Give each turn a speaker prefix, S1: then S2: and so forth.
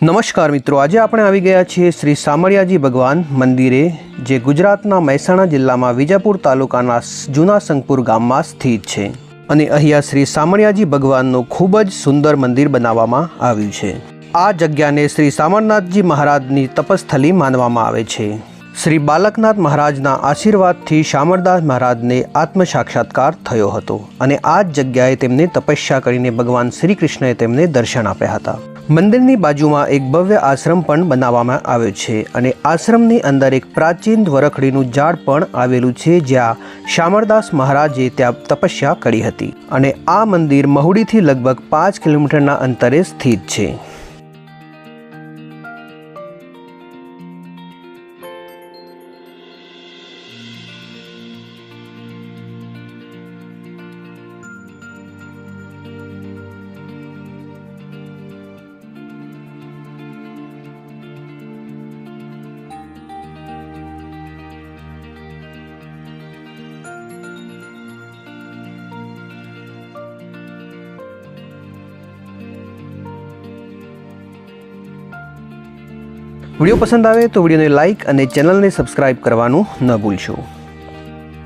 S1: નમસ્કાર મિત્રો, આજે આપણે આવી ગયા છીએ શ્રી સામળિયાજી ભગવાન મંદિરે, જે ગુજરાતના મહેસાણા જિલ્લામાં વિજાપુર તાલુકાના જૂના સંગપુર ગામમાં સ્થિત છે. અને અહીંયા શ્રી સામળિયાજી ભગવાનનું ખૂબ જ સુંદર મંદિર બનાવવામાં આવ્યું છે. આ જગ્યાને શ્રી સામરનાથજી મહારાજની તપસ્થલી માનવામાં આવે છે. શ્રી બાલકનાથ મહારાજના આશીર્વાદથી શામળદાસ મહારાજને આત્મ સાક્ષાત્કાર થયો હતો અને આ જ જગ્યાએ તેમને તપસ્યા કરીને ભગવાન શ્રી કૃષ્ણએ તેમને દર્શન આપ્યા હતા. મંદિરની બાજુમાં એક ભવ્ય આશ્રમ પણ બનાવવામાં આવ્યો છે અને આશ્રમની અંદર એક પ્રાચીન વરખડીનું ઝાડ પણ આવેલું છે, જ્યાં શામળદાસ મહારાજે ત્યાં તપસ્યા કરી હતી. અને આ મંદિર મહુડીથી લગભગ 5 કિલોમીટરના અંતરે સ્થિત છે. વિડીયો પસંદ આવે તો વિડીયોને લાઇક અને ચેનલને સબસ્ક્રાઇબ કરવાનું ન ભૂલશો.